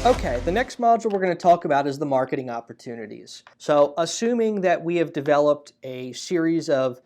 Okay, the next module we're going to talk about is the marketing opportunities. So assuming that we have developed a series of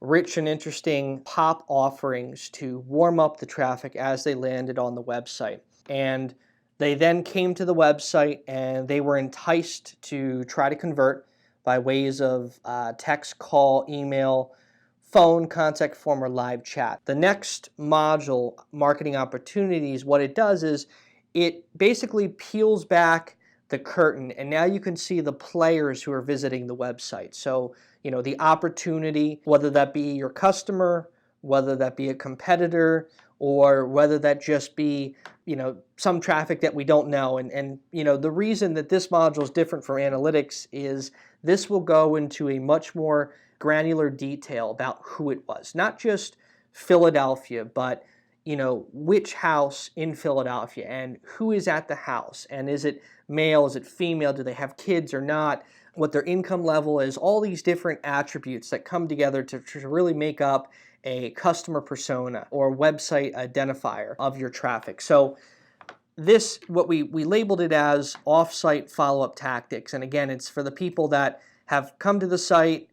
rich and interesting pop offerings to warm up the traffic as they landed on the website, and they then came to the website and they were enticed to try to convert by ways of text, call, email, phone, contact form, or live chat. The next module, marketing opportunities, what it does is it basically peels back the curtain, and now you can see the players who are visiting the website. So, the opportunity, whether that be your customer, whether that be a competitor, or whether that just be, some traffic that we don't know. And the reason that this module is different from analytics is this will go into a much more granular detail about who it was, not just Philadelphia, but which house in Philadelphia and who is at the house, and is it male, is it female, do they have kids or not, what their income level is, all these different attributes that come together to really make up a customer persona or website identifier of your traffic. So this, what we labeled it as off-site follow-up tactics, and again, it's for the people that have come to the site.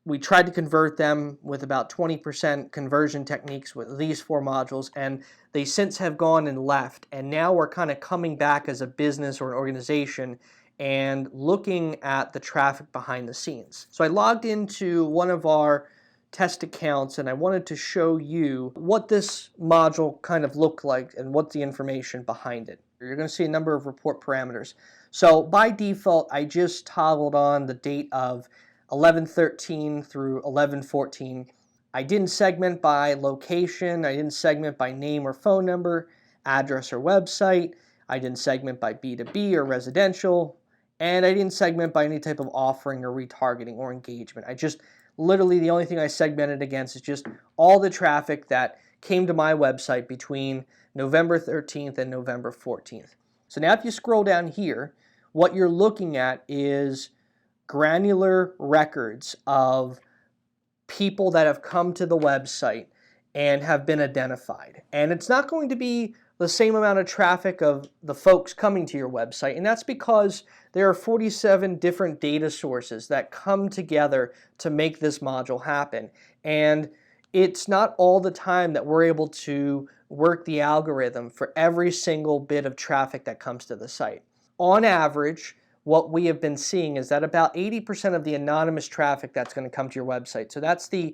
We tried to convert them with about 20% conversion techniques with these 4 modules, and they since have gone and left. And now we're kind of coming back as a business or an organization and looking at the traffic behind the scenes. So I logged into one of our test accounts and I wanted to show you what this module kind of looked like and what's the information behind it. You're going to see a number of report parameters. So by default, I just toggled on the date of 11/13 through 11/14. I didn't segment by location. I didn't segment by name or phone number, address or website. I didn't segment by B2B or residential. And I didn't segment by any type of offering or retargeting or engagement. I just literally, the only thing I segmented against is just all the traffic that came to my website between November 13th and November 14th. So now if you scroll down here, what you're looking at is granular records of people that have come to the website and have been identified. And it's not going to be the same amount of traffic of the folks coming to your website, and that's because there are 47 different data sources that come together to make this module happen. And it's not all the time that we're able to work the algorithm for every single bit of traffic that comes to the site. On average, what we have been seeing is that about 80% of the anonymous traffic that's going to come to your website. So that's the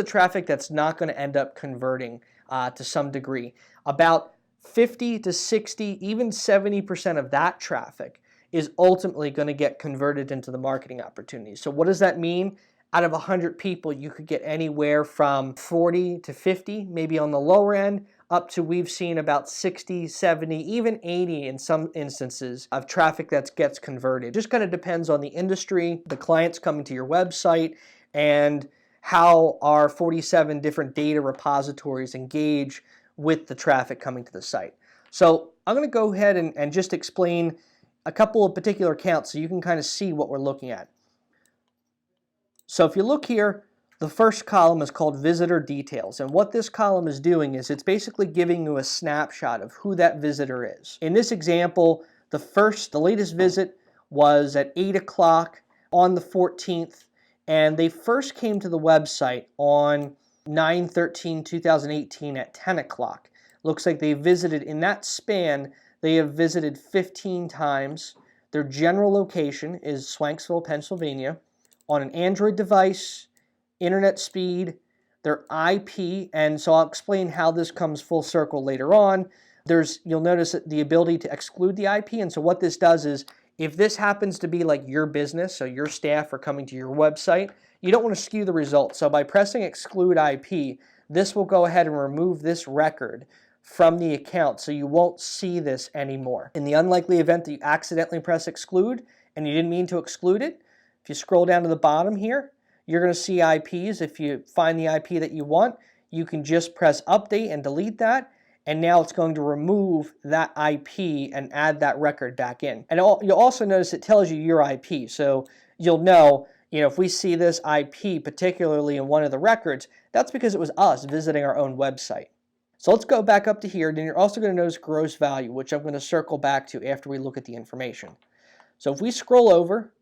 traffic that's not going to end up converting to some degree. About 50 to 60, even 70% of that traffic is ultimately going to get converted into the marketing opportunities. So what does that mean? Out of 100 people, you could get anywhere from 40 to 50, maybe on the lower end, up to we've seen about 60, 70, even 80 in some instances of traffic that gets converted. Just kind of depends on the industry, the clients coming to your website, and how our 47 different data repositories engage with the traffic coming to the site. So I'm going to go ahead and just explain a couple of particular accounts so you can kind of see what we're looking at. So if you look here, the first column is called Visitor Details, and what this column is doing is it's basically giving you a snapshot of who that visitor is. In this example, the latest visit was at 8 o'clock on the 14th, and they first came to the website on 9/13/2018 at 10 o'clock. Looks like they visited, in that span, they have visited 15 times. Their general location is Swanksville, Pennsylvania. On an Android device, internet speed, their IP, and so I'll explain how this comes full circle later on. You'll notice the ability to exclude the IP, and so what this does is, if this happens to be like your business, so your staff are coming to your website, you don't want to skew the results. So by pressing exclude IP, this will go ahead and remove this record from the account, so you won't see this anymore. In the unlikely event that you accidentally press exclude and you didn't mean to exclude it, if you scroll down to the bottom here, you're going to see IPs. If you find the IP that you want, you can just press update and delete that, and now it's going to remove that IP and add that record back in. And you'll also notice it tells you your IP, so you'll know, if we see this IP particularly in one of the records, that's because it was us visiting our own website. So let's go back up to here. Then you're also going to notice gross value, which I'm going to circle back to after we look at the information. So if we scroll over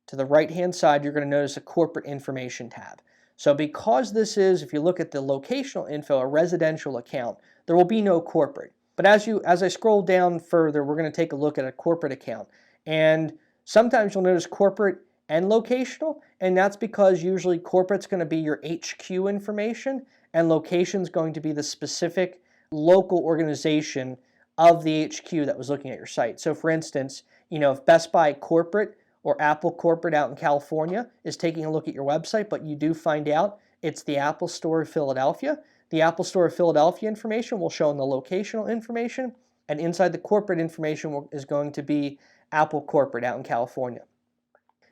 to the right-hand side, you're going to notice a corporate information tab. So because this is, if you look at the locational info, a residential account, there will be no corporate. But as I scroll down further, we're going to take a look at a corporate account. And sometimes you'll notice corporate and locational, and that's because usually corporate's going to be your HQ information, and location's going to be the specific local organization of the HQ that was looking at your site. So for instance, if Best Buy corporate or Apple corporate out in California is taking a look at your website, but you do find out it's the Apple Store of Philadelphia, the Apple Store of Philadelphia information will show in the locational information, and inside the corporate information is going to be Apple corporate out in California.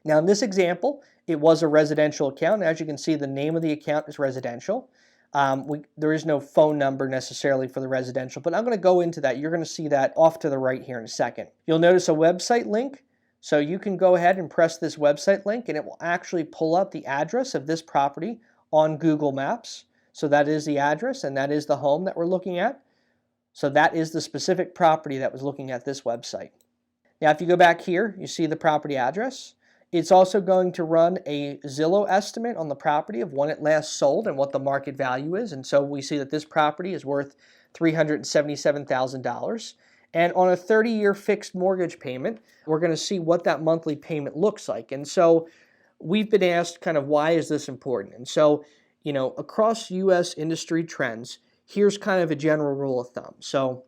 Now in this example, it was a residential account. As you can see, the name of the account is residential. There is no phone number necessarily for the residential, but I'm going to go into that. You're going to see that off to the right here in a second. You'll notice a website link. So you can go ahead and press this website link and it will actually pull up the address of this property on Google Maps. So that is the address and that is the home that we're looking at. So that is the specific property that was looking at this website. Now if you go back here, you see the property address. It's also going to run a Zillow estimate on the property of when it last sold and what the market value is. And so we see that this property is worth $377,000. And on a 30-year fixed mortgage payment, we're going to see what that monthly payment looks like. And so we've been asked kind of why is this important? And so, across U.S. industry trends, here's kind of a general rule of thumb. So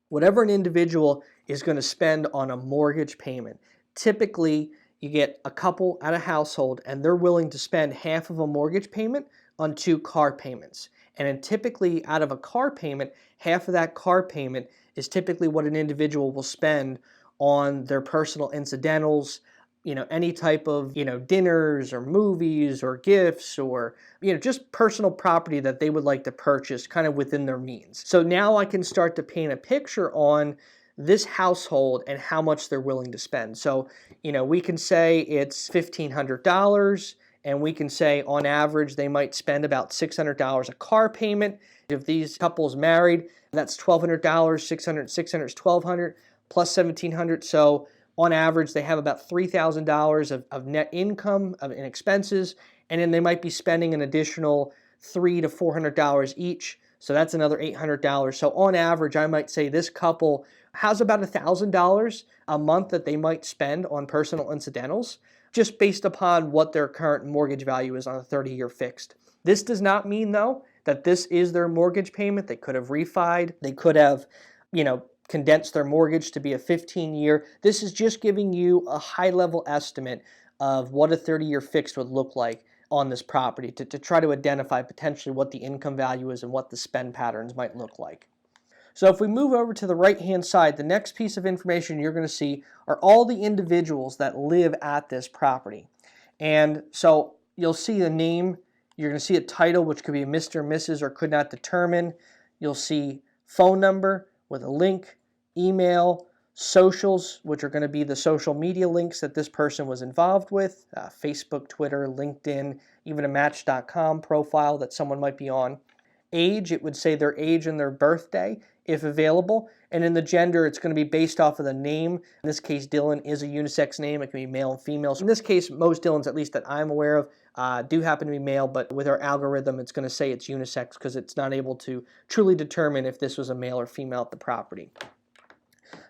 whatever an individual is going to spend on a mortgage payment, typically you get a couple at a household and they're willing to spend half of a mortgage payment on 2 car payments. And then typically out of a car payment, half of that car payment is typically what an individual will spend on their personal incidentals, any type of, dinners or movies or gifts or, just personal property that they would like to purchase kind of within their means. So now I can start to paint a picture on this household and how much they're willing to spend. So, we can say it's $1,500 and we can say on average they might spend about $600 a car payment. If these couples married, that's $1,200, $600 is $1,200 plus $1,700. So on average, they have about $3,000 of net income and expenses, and then they might be spending an additional $300 to $400 each. So that's another $800. So on average, I might say this couple has about $1,000 a month that they might spend on personal incidentals, just based upon what their current mortgage value is on a 30-year fixed. This does not mean, though, that this is their mortgage payment. They could have refied. They could have, condensed their mortgage to be a 15-year. This is just giving you a high-level estimate of what a 30-year fixed would look like on this property to try to identify potentially what the income value is and what the spend patterns might look like. So if we move over to the right-hand side, the next piece of information you're going to see are all the individuals that live at this property. And so you'll see the name. You're going to see a title, which could be Mr., Mrs., or could not determine. You'll see phone number with a link, email, socials, which are going to be the social media links that this person was involved with, Facebook, Twitter, LinkedIn, even a Match.com profile that someone might be on. Age, it would say their age and their birthday, if available. And in the gender, it's going to be based off of the name. In this case, Dylan is a unisex name. It can be male and female. So in this case, most Dylans, at least that I'm aware of, do happen to be male, but with our algorithm, it's going to say it's unisex because it's not able to truly determine if this was a male or female at the property.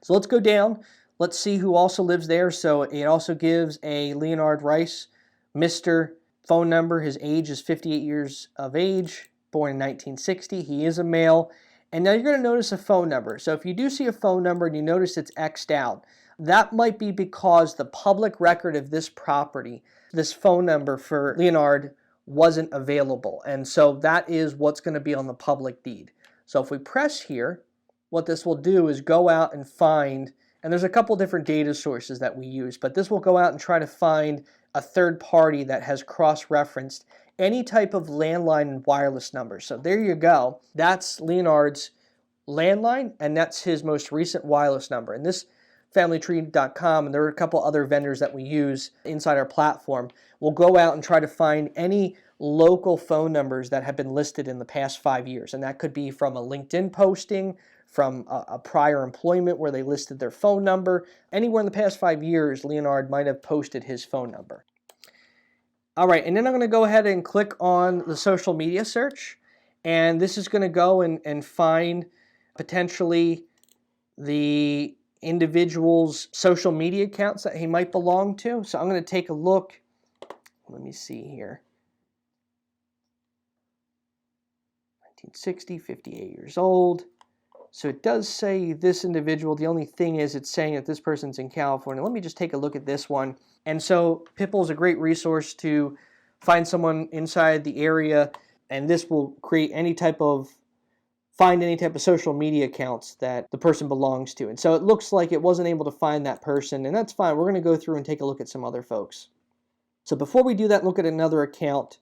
So let's go down. Let's see who also lives there. So it also gives a Leonard Rice, Mr. phone number. His age is 58 years of age, born in 1960. He is a male. And now you're going to notice a phone number. So if you do see a phone number and you notice it's X'd out, that might be because the public record of this property, this phone number for Leonard, wasn't available. And so that is what's going to be on the public deed. So if we press here, what this will do is go out and find, and there's a couple different data sources that we use, but this will go out and try to find a third party that has cross-referenced any type of landline and wireless number. So there you go. That's Leonard's landline, and that's his most recent wireless number. And this familytree.com, and there are a couple other vendors that we use inside our platform. We'll go out and try to find any local phone numbers that have been listed in the past 5 years. And that could be from a LinkedIn posting, from a prior employment where they listed their phone number. Anywhere in the past 5 years, Leonard might have posted his phone number. All right, and then I'm going to go ahead and click on the social media search. And this is going to go and find potentially the individual's social media accounts that he might belong to. So I'm going to take a look. Let me see here. 1960, 58 years old. So it does say this individual. The only thing is it's saying that this person's in California. Let me just take a look at this one. And so Pipl is a great resource to find someone inside the area, and this will create find any type of social media accounts that the person belongs to. And so it looks like it wasn't able to find that person, and that's fine. We're going to go through and take a look at some other folks. So before we do that, look at another account.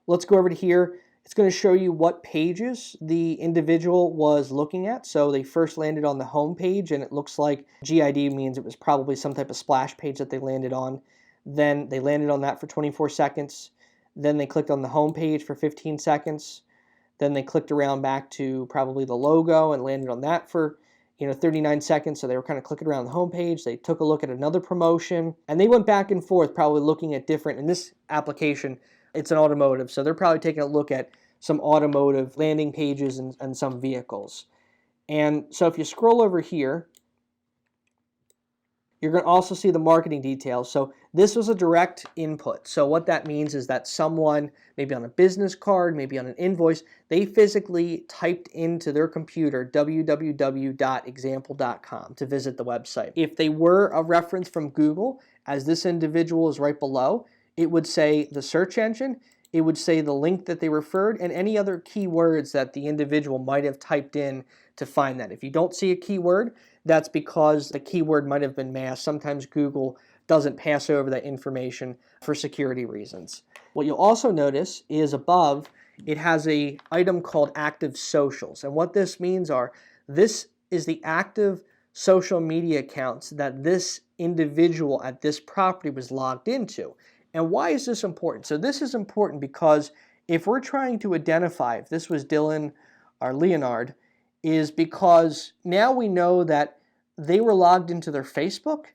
Let's go over to here. It's going to show you what pages the individual was looking at. So they first landed on the home page, and it looks like GID means it was probably some type of splash page that they landed on. Then they landed on that for 24 seconds. Then they clicked on the home page for 15 seconds. Then they clicked around back to probably the logo and landed on that for 39 seconds. So they were kind of clicking around the home page. They took a look at another promotion, and they went back and forth, probably looking at different. In this application, it's an automotive, so they're probably taking a look at some automotive landing pages and some vehicles. And so if you scroll over here, you're going to also see the marketing details. So this was a direct input. So what that means is that someone, maybe on a business card, maybe on an invoice, they physically typed into their computer www.example.com to visit the website. If they were a reference from Google, as this individual is right below, it would say the search engine, it would say the link that they referred, and any other keywords that the individual might have typed in to find that. If you don't see a keyword, that's because the keyword might have been masked. Sometimes Google doesn't pass over that information for security reasons. What you'll also notice is above, it has an item called active socials. And what this means this is the active social media accounts that this individual at this property was logged into. And why is this important? So this is important because if we're trying to identify if this was Dylan or Leonard, is because now we know that they were logged into their Facebook,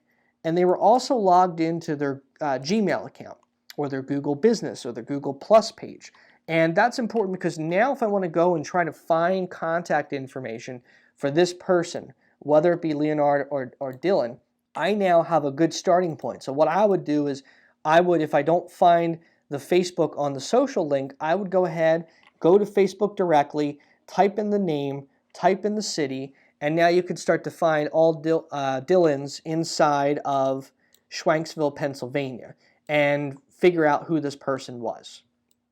and they were also logged into their Gmail account or their Google Business or their Google Plus page. And that's important because now if I want to go and try to find contact information for this person, whether it be Leonard or Dylan, I now have a good starting point. So what I would do is if I don't find the Facebook on the social link, I would go ahead, go to Facebook directly, type in the name, type in the city, and now you can start to find all Dylans inside of Schwanksville, Pennsylvania, and figure out who this person was.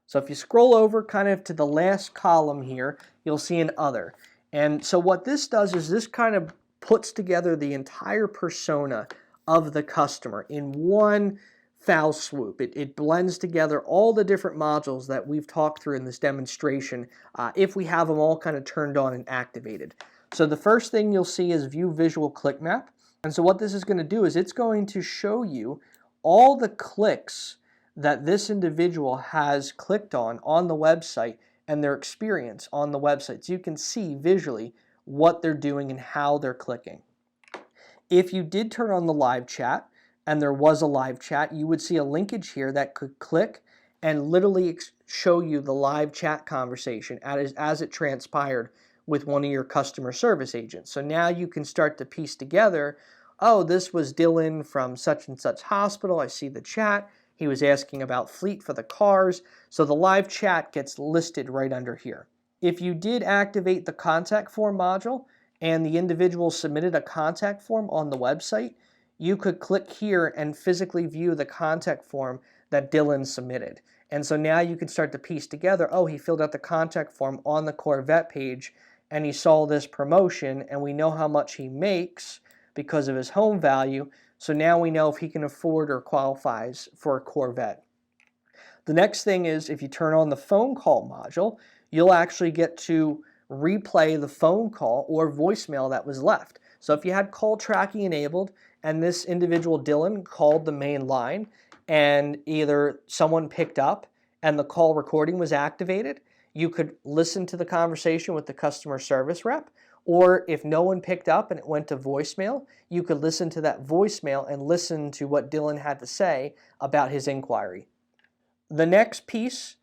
So if you scroll over kind of to the last column here, you'll see an other. And so what this does is this kind of puts together the entire persona of the customer in one foul swoop. It blends together all the different modules that we've talked through in this demonstration if we have them all kind of turned on and activated. So the first thing you'll see is View Visual Click Map. And so what this is going to do is it's going to show you all the clicks that this individual has clicked on the website and their experience on the website. So you can see visually what they're doing and how they're clicking. If you did turn on the live chat, and there was a live chat, you would see a linkage here that could click and literally show you the live chat conversation as it transpired with one of your customer service agents. So now you can start to piece together, oh, this was Dylan from such and such hospital. I see the chat. He was asking about fleet for the cars. So the live chat gets listed right under here. If you did activate the contact form module and the individual submitted a contact form on the website, you could click here and physically view the contact form that Dylan submitted. And so now you can start to piece together, oh, he filled out the contact form on the Corvette page and he saw this promotion and we know how much he makes because of his home value. So now we know if he can afford or qualifies for a Corvette. The next thing is if you turn on the phone call module, you'll actually get to replay the phone call or voicemail that was left. So if you had call tracking enabled and this individual Dylan called the main line and either someone picked up and the call recording was activated, you could listen to the conversation with the customer service rep, or if no one picked up and it went to voicemail, you could listen to that voicemail and listen to what Dylan had to say about his inquiry. The next piece,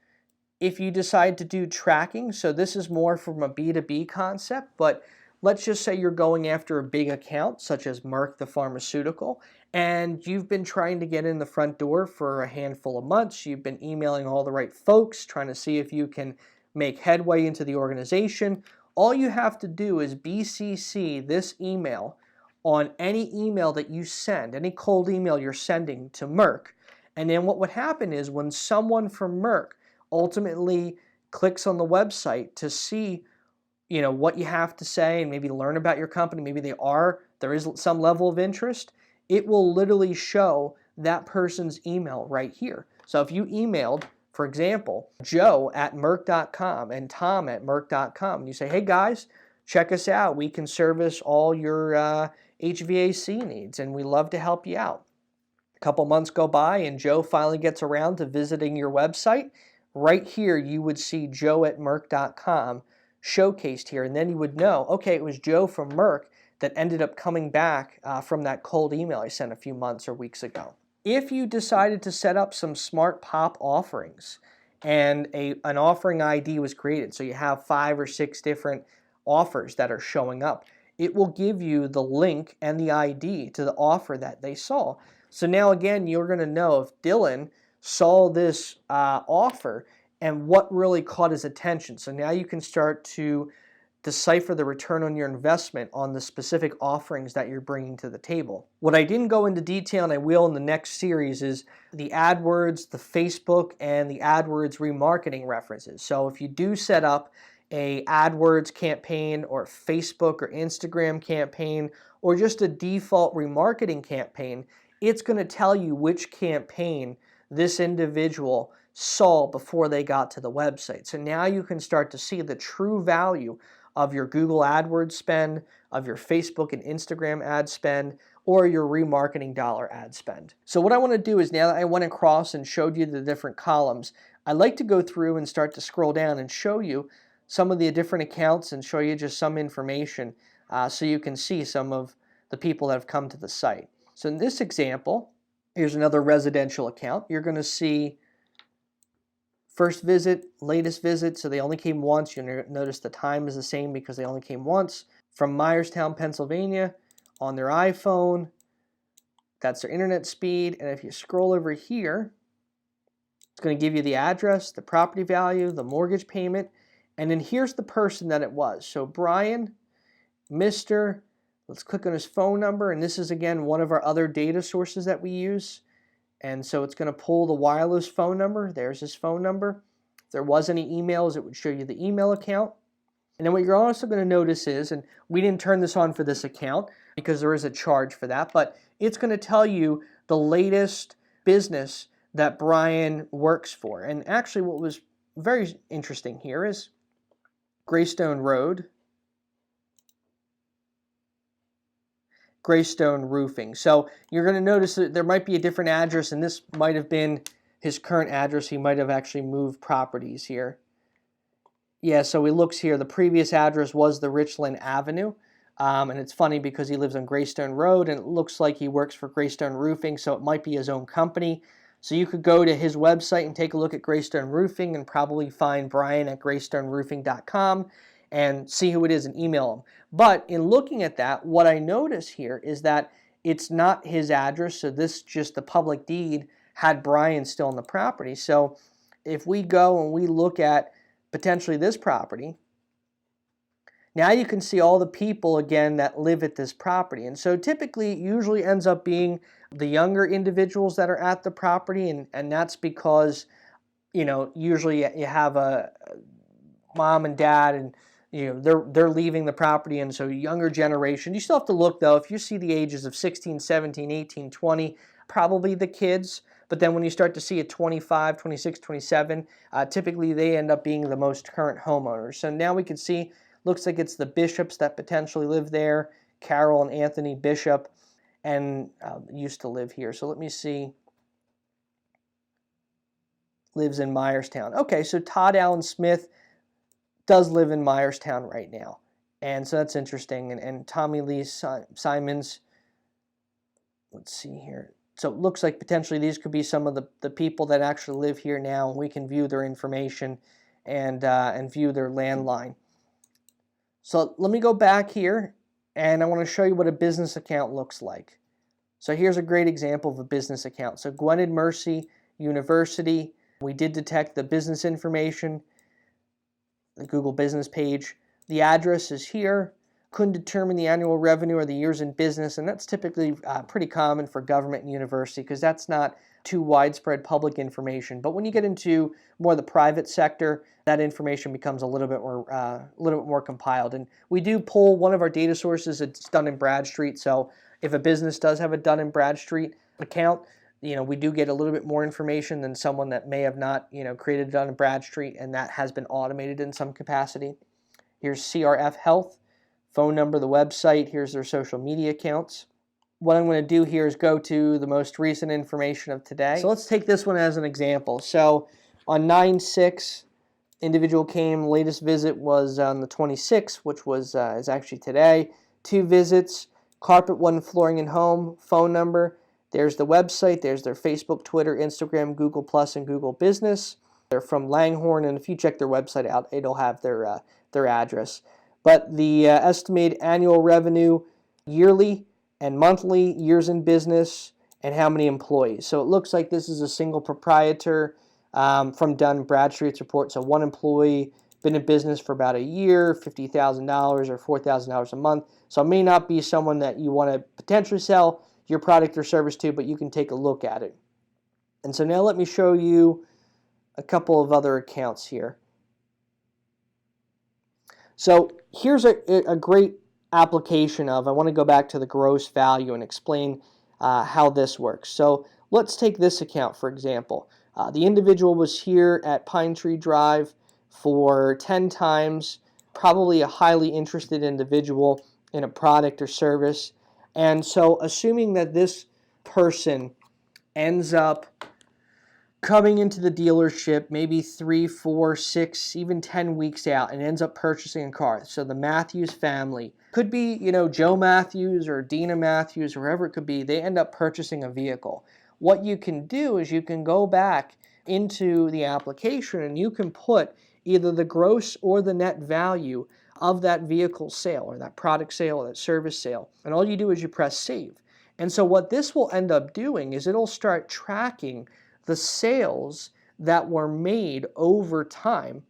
if you decide to do tracking, so this is more from a B2B concept, but let's just say you're going after a big account such as Merck the pharmaceutical, and you've been trying to get in the front door for a handful of months. You've been emailing all the right folks, trying to see if you can make headway into the organization. All you have to do is BCC this email on any email that you send, any cold email you're sending to Merck. And then what would happen is when someone from Merck ultimately clicks on the website to see what you have to say and maybe learn about your company, maybe there is some level of interest, it will literally show that person's email right here. So if you emailed, for example, Joe@Merck.com and Tom@Merck.com, and you say, hey guys, check us out. We can service all your HVAC needs and we love to help you out. A couple months go by and Joe finally gets around to visiting your website. Right here, you would see Joe@Merck.com showcased here, and then you would know, okay, it was Joe from Merck that ended up coming back from that cold email I sent a few months or weeks ago. If you decided to set up some smart pop offerings and an offering ID was created, so you have 5 or 6 different offers that are showing up, it will give you the link and the ID to the offer that they saw. So now again, you're going to know if Dylan saw this offer and what really caught his attention. So now you can start to decipher the return on your investment on the specific offerings that you're bringing to the table. What I didn't go into detail, and I will in the next series, is the AdWords, the Facebook, and the AdWords remarketing references. So if you do set up a AdWords campaign or Facebook or Instagram campaign or just a default remarketing campaign, it's going to tell you which campaign this individual saw before they got to the website. So now you can start to see the true value of your Google AdWords spend, of your Facebook and Instagram ad spend, or your remarketing dollar ad spend. So what I want to do is, now that I went across and showed you the different columns, I like to go through and start to scroll down and show you some of the different accounts and show you just some information so you can see some of the people that have come to the site. So in this example, here's another residential account. You're going to see first visit, latest visit, so they only came once. You'll notice the time is the same because they only came once. From Myerstown, Pennsylvania, on their iPhone. That's their internet speed. And if you scroll over here, it's going to give you the address, the property value, the mortgage payment, and then here's the person that it was. So Brian, Mr. Let's click on his phone number, and this is again one of our other data sources that we use. And so it's going to pull the wireless phone number. There's his phone number. If there was any emails, it would show you the email account. And then what you're also going to notice is, and we didn't turn this on for this account because there is a charge for that, but it's going to tell you the latest business that Brian works for. And actually what was very interesting here is Greystone Road, Greystone Roofing. So you're going to notice that there might be a different address, and this might have been his current address. He might have actually moved properties here. Yeah, so he looks here. The previous address was the Richland Avenue, and it's funny because he lives on Greystone Road, and it looks like he works for Greystone Roofing, so it might be his own company. So you could go to his website and take a look at Greystone Roofing and probably find Brian at greystoneroofing.com and see who it is and email him. But in looking at that, what I notice here is that it's not his address, so this just the public deed had Brian still in the property. So if we go and we look at potentially this property, now you can see all the people again that live at this property. And so typically it usually ends up being the younger individuals that are at the property, and that's because, you know, usually you have a mom and dad, and you know they're leaving the property, and so younger generation. You still have to look though. If you see the ages of 16, 17, 18, 20, probably the kids. But then when you start to see at 25, 26, 27, typically they end up being the most current homeowners. So now we can see, looks like it's the Bishops that potentially live there. Carol and Anthony Bishop, and used to live here. So let me see. Lives in Myerstown. Okay, so Todd Allen Smith does live in Myerstown right now. And so that's interesting. And Tommy Lee Simons, let's see here. So it looks like potentially these could be some of the people that actually live here now. We can view their information and view their landline. So let me go back here, and I want to show you what a business account looks like. So here's a great example of a business account. So Gwynedd Mercy University, we did detect the business information, the Google business page. The address is here. Couldn't determine the annual revenue or the years in business, and that's typically pretty common for government and university because that's not too widespread public information. But when you get into more the private sector, that information becomes a little bit more compiled. And we do pull one of our data sources. It's Dun & Bradstreet. So if a business does have a Dun & Bradstreet account, we do get a little bit more information than someone that may have not, created a Dun & Bradstreet, and that has been automated in some capacity. Here's CRF Health, phone number, the website. Here's their social media accounts. What I'm going to do here is go to the most recent information of today. So let's take this one as an example. So on 9/6, individual came. Latest visit was on the 26th, which is actually today. 2 visits. Carpet One Flooring and Home. Phone number. There's the website. There's their Facebook, Twitter, Instagram, Google Plus, and Google Business. They're from Langhorne, and if you check their website out, it'll have their address. But the estimated annual revenue, yearly and monthly, years in business, and how many employees. So it looks like this is a single proprietor from Dun & Bradstreet's report. So 1 employee, been in business for about a year, $50,000 or $4,000 a month. So it may not be someone that you want to potentially sell your product or service to, but you can take a look at it. And so now let me show you a couple of other accounts here. So here's a great application of, I want to go back to the gross value and explain how this works. So let's take this account, for example. The individual was here at Pine Tree Drive for 10 times, probably a highly interested individual in a product or service. And so assuming that this person ends up coming into the dealership maybe 3, 4, 6, even 10 weeks out and ends up purchasing a car. So the Matthews family, could be, Joe Matthews or Dina Matthews, wherever it could be, they end up purchasing a vehicle. What you can do is you can go back into the application and you can put either the gross or the net value of that vehicle sale or that product sale or that service sale. And all you do is you press save. And so what this will end up doing is it'll start tracking the sales that were made over time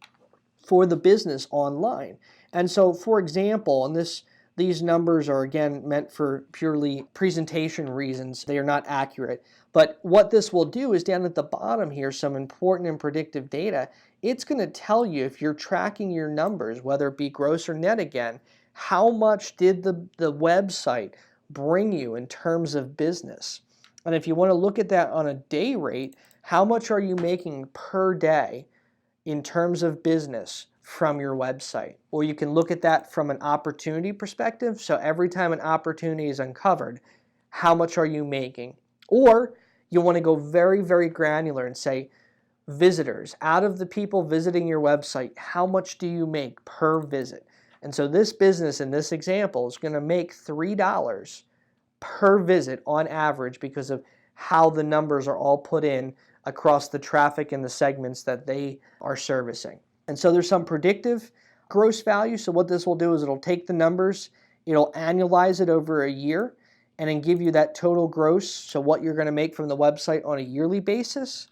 for the business online. And so, for example, and these numbers are again meant for purely presentation reasons. They are not accurate. But what this will do is down at the bottom here, some important and predictive data. It's going to tell you if you're tracking your numbers, whether it be gross or net again, how much did the website bring you in terms of business. And if you want to look at that on a day rate, how much are you making per day in terms of business from your website? Or you can look at that from an opportunity perspective. So every time an opportunity is uncovered, how much are you making? Or you want to go very, very granular and say, visitors, out of the people visiting your website, how much do you make per visit? And so this business in this example is going to make $3 per visit on average because of how the numbers are all put in across the traffic and the segments that they are servicing. And so there's some predictive gross value. So what this will do is it'll take the numbers, it'll annualize it over a year, and then give you that total gross. So what you're going to make from the website on a yearly basis,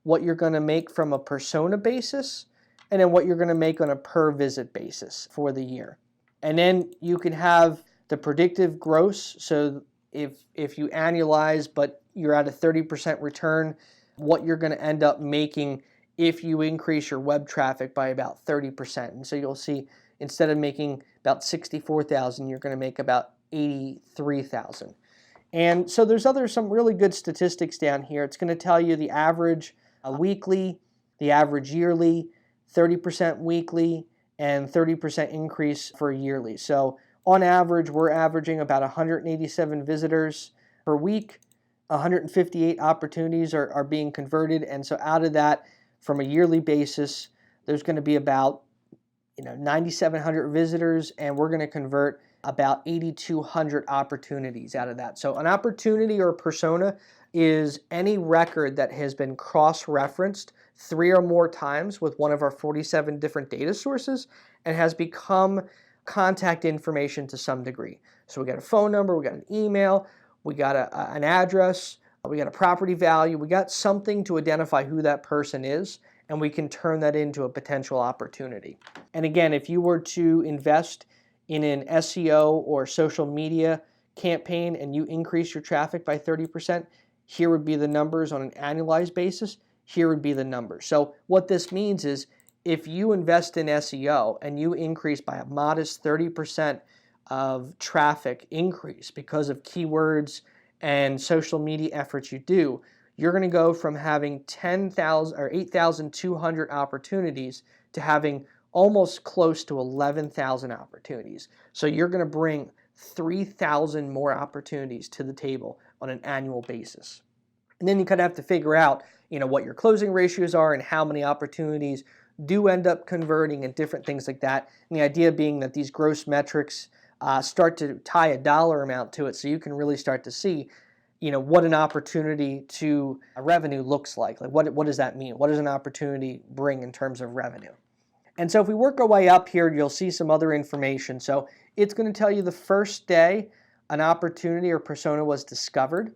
what you're going to make from a persona basis, and then what you're going to make on a per visit basis for the year. And then you can have the predictive gross. So if you annualize but you're at a 30% return, what you're going to end up making if you increase your web traffic by about 30%. And so you'll see instead of making about 64,000, you're going to make about 83,000. And so there's some really good statistics down here. It's going to tell you the average weekly, the average yearly, 30% weekly, and 30% increase for yearly. So On average, we're averaging about 187 visitors per week. 158 opportunities are being converted, and so out of that, from a yearly basis, there's going to be about 9,700 visitors, and we're going to convert about 8,200 opportunities out of that. So an opportunity or persona is any record that has been cross-referenced 3 or more times with one of our 47 different data sources and has become contact information to some degree. So we got a phone number, we got an email, we got an address, we got a property value, we got something to identify who that person is, and we can turn that into a potential opportunity. And again, if you were to invest in an SEO or social media campaign and you increase your traffic by 30%, here would be the numbers on an annualized basis. Here would be the numbers. So what this means is if you invest in SEO and you increase by a modest 30% of traffic increase because of keywords and social media efforts you do, you're going to go from having 10,000 or 8,200 opportunities to having almost close to 11,000 opportunities. So you're going to bring 3,000 more opportunities to the table on an annual basis. And then you kind of have to figure out, what your closing ratios are and how many opportunities do end up converting and different things like that. And the idea being that these gross metrics start to tie a dollar amount to it, so you can really start to see, what an opportunity to a revenue looks like. Like what does that mean? What does an opportunity bring in terms of revenue? And so if we work our way up here, you'll see some other information. So it's going to tell you the first day an opportunity or persona was discovered,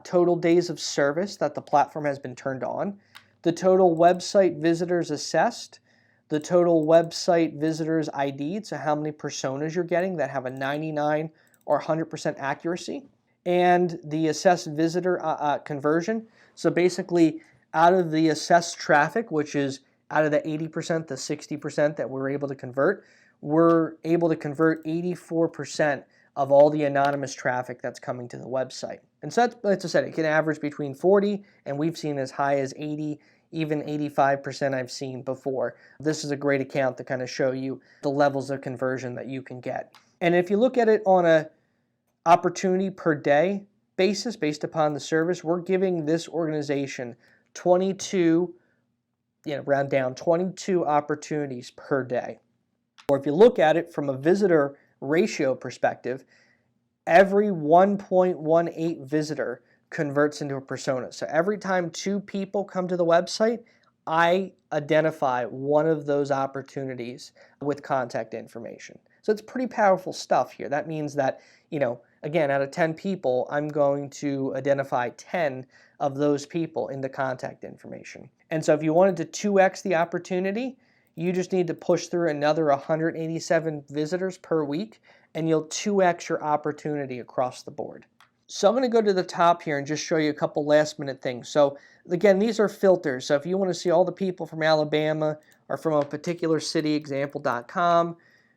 total days of service that the platform has been turned on, the total website visitors assessed, the total website visitors ID'd, so how many personas you're getting that have a 99 or 100% accuracy, and the assessed visitor conversion. So basically, out of the assessed traffic, which is out of the 80%, the 60% that we're able to convert, we're able to convert 84% of all the anonymous traffic that's coming to the website. And so that's, as I said, it can average between 40, and we've seen as high as 80, even 85% I've seen before. This is a great account to kind of show you the levels of conversion that you can get. And if you look at it on a opportunity per day basis based upon the service, we're giving this organization 22, round down, 22 opportunities per day. Or if you look at it from a visitor ratio perspective, every 1.18 visitor converts into a persona. So every time 2 people come to the website, I identify one of those opportunities with contact information. So it's pretty powerful stuff here. That means that, again, out of 10 people, I'm going to identify 10 of those people in the contact information. And so if you wanted to 2x the opportunity, you just need to push through another 187 visitors per week, and you'll 2x your opportunity across the board. So I'm going to go to the top here and just show you a couple last minute things. So again, these are filters. So if you want to see all the people from Alabama or from a particular city, example.com,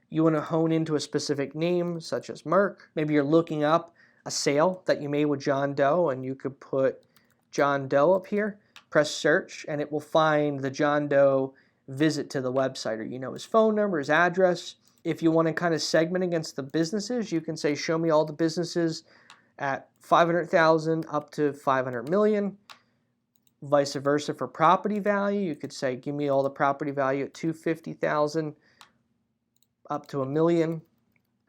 you want to hone into a specific name such as Merck. Maybe you're looking up a sale that you made with John Doe, and you could put John Doe up here, press search, and it will find the John Doe visit to the website, or his phone number, his address. If you want to kind of segment against the businesses, you can say show me all the businesses at 500,000 up to 500 million. Vice versa for property value, you could say give me all the property value at 250,000 up to $1 million.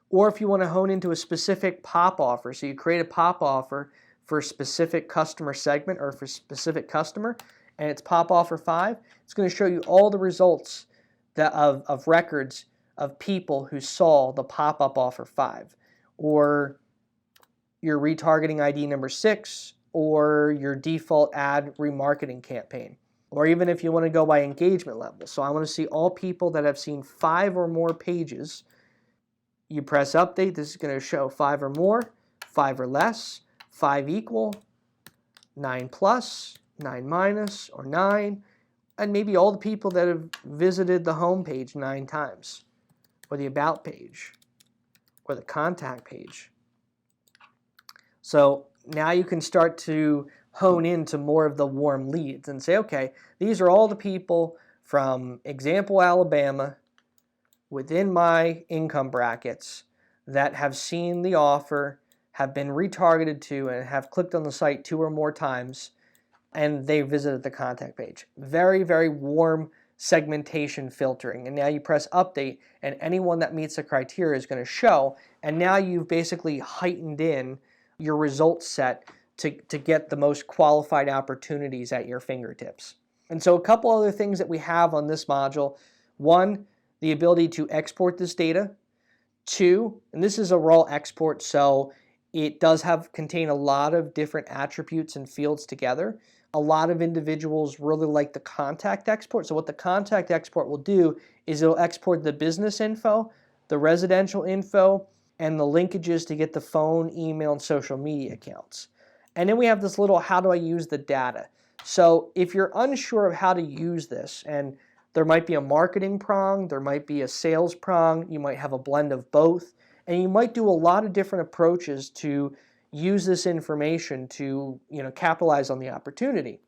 Or if you want to hone into a specific pop offer, so you create a pop offer for a specific customer segment or for a specific customer, and it's pop offer 5, it's going to show you all the results of records of people who saw the pop-up offer 5, or your retargeting ID number 6, or your default ad remarketing campaign, or even if you want to go by engagement level. So I want to see all people that have seen 5 or more pages. You press update, this is going to show 5 or more, 5 or less, 5 equal, 9 plus, 9 minus, or 9, and maybe all the people that have visited the home page 9 times, or the about page, or the contact page. So now you can start to hone into more of the warm leads and say, okay, these are all the people from example Alabama within my income brackets that have seen the offer, have been retargeted to, and have clicked on the site 2 or more times, and they visited the contact page. Very, very warm segmentation filtering. And now you press update, and anyone that meets the criteria is going to show. And now you've basically heightened in your results set to get the most qualified opportunities at your fingertips. And so a couple other things that we have on this module. One, the ability to export this data. Two, and this is a raw export, so it does contain a lot of different attributes and fields together. A lot of individuals really like the contact export. So what the contact export will do is it'll export the business info, the residential info, and the linkages to get the phone, email, and social media accounts. And then we have this little how do I use the data. So if you're unsure of how to use this, and there might be a marketing prong, there might be a sales prong, you might have a blend of both, and you might do a lot of different approaches to use this information to capitalize on the opportunity.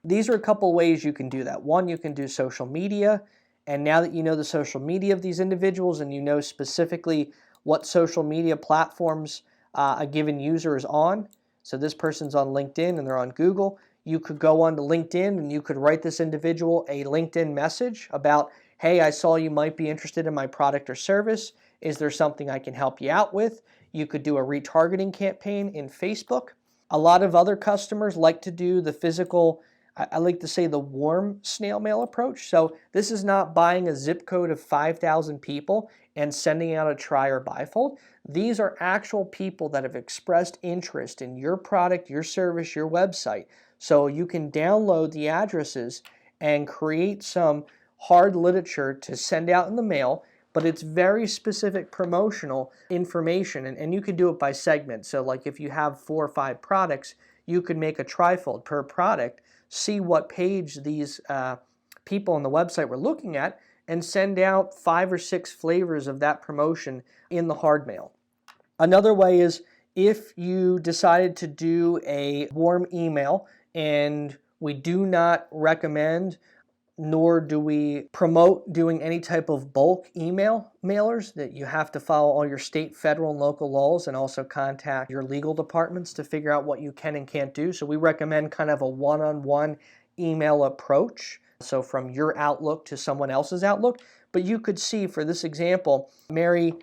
These are a couple ways you can do that. One, you can do social media, and now that you know the social media of these individuals and you know specifically what social media platforms a given user is on, so this person's on LinkedIn and they're on Google, you could go on to LinkedIn and you could write this individual a LinkedIn message about, hey, I saw you might be interested in my product or service. Is there something I can help you out with? You could do a retargeting campaign in Facebook. A lot of other customers like to do the physical, I like to say the warm snail mail approach. So this is not buying a zip code of 5,000 people and sending out a try or buy fold. These are actual people that have expressed interest in your product, your service, your website. So you can download the addresses and create some hard literature to send out in the mail, but it's very specific promotional information, and you can do it by segment. So like if you have 4 or 5 products, you could make a trifold per product, see what page these people on the website were looking at, and send out 5 or 6 flavors of that promotion in the hard mail. Another way is if you decided to do a warm email, and we do not recommend nor do we promote doing any type of bulk email mailers, that you have to follow all your state, federal, and local laws and also contact your legal departments to figure out what you can and can't do. So we recommend kind of a one-on-one email approach, so from your Outlook to someone else's Outlook. But you could see, for this example, Mary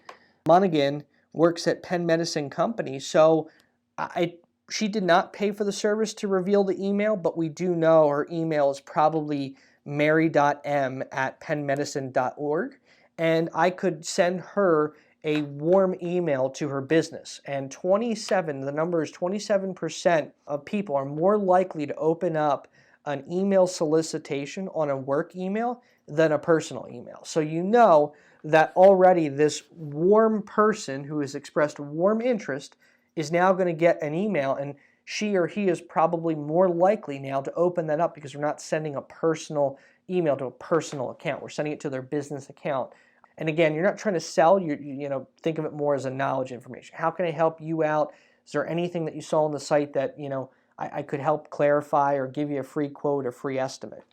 Monaghan works at Penn Medicine Company, so she did not pay for the service to reveal the email, but we do know her email is probably mary.m@pennmedicine.org, and I could send her a warm email to her business. And the number is 27% of people are more likely to open up an email solicitation on a work email than a personal email. So you know that already this warm person who has expressed warm interest is now going to get an email, and she or he is probably more likely now to open that up because we're not sending a personal email to a personal account. We're sending it to their business account. And again, you're not trying to sell. Think of it more as a knowledge information. How can I help you out? Is there anything that you saw on the site that I could help clarify or give you a free quote or free estimate?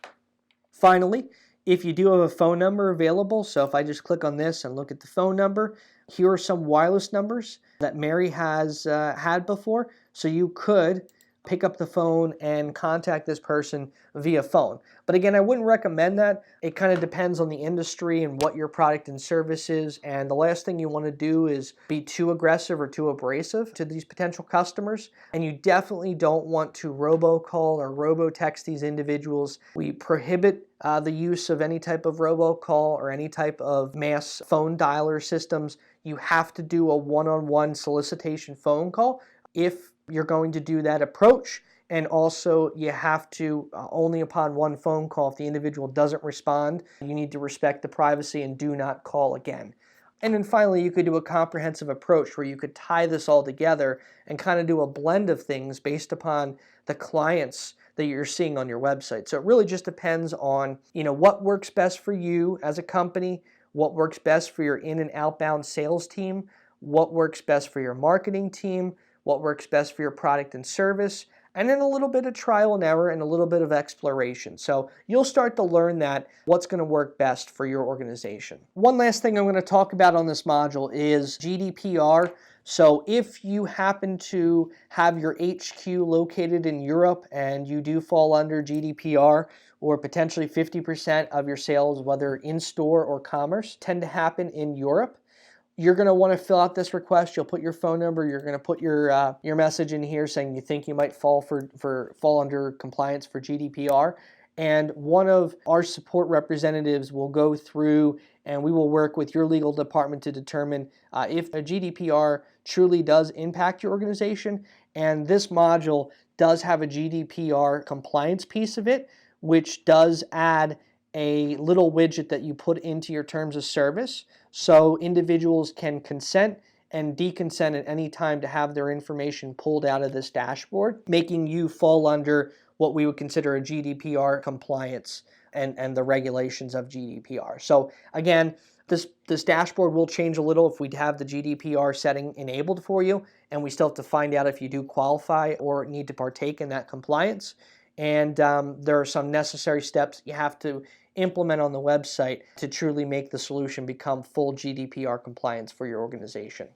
Finally, if you do have a phone number available, so if I just click on this and look at the phone number, here are some wireless numbers that Mary has had before. So you could pick up the phone and contact this person via phone. But again, I wouldn't recommend that. It kind of depends on the industry and what your product and service is. And the last thing you want to do is be too aggressive or too abrasive to these potential customers. And you definitely don't want to robocall or robotext these individuals. We prohibit the use of any type of robocall or any type of mass phone dialer systems. You have to do a one-on-one solicitation phone call if you're going to do that approach, and also you have to only upon one phone call. If the individual doesn't respond, you need to respect the privacy and do not call again. And then finally, you could do a comprehensive approach where you could tie this all together and kind of do a blend of things based upon the clients that you're seeing on your website. So it really just depends on what works best for you as a company, what works best for your in and outbound sales team, what works best for your marketing team, what works best for your product and service, and then a little bit of trial and error and a little bit of exploration. So you'll start to learn that what's going to work best for your organization. One last thing I'm going to talk about on this module is GDPR. So if you happen to have your HQ located in Europe and you do fall under GDPR, or potentially 50% of your sales, whether in-store or commerce, tend to happen in Europe, you're going to want to fill out this request. You'll put your phone number. You're going to put your message in here saying you think you might fall under compliance for GDPR. And one of our support representatives will go through and we will work with your legal department to determine if a GDPR truly does impact your organization. And this module does have a GDPR compliance piece of it, which does add a little widget that you put into your terms of service so individuals can consent and deconsent at any time to have their information pulled out of this dashboard, making you fall under what we would consider a GDPR compliance and the regulations of GDPR. So again, this dashboard will change a little if we have the GDPR setting enabled for you, and we still have to find out if you do qualify or need to partake in that compliance. And there are some necessary steps you have to implement on the website to truly make the solution become full GDPR compliance for your organization.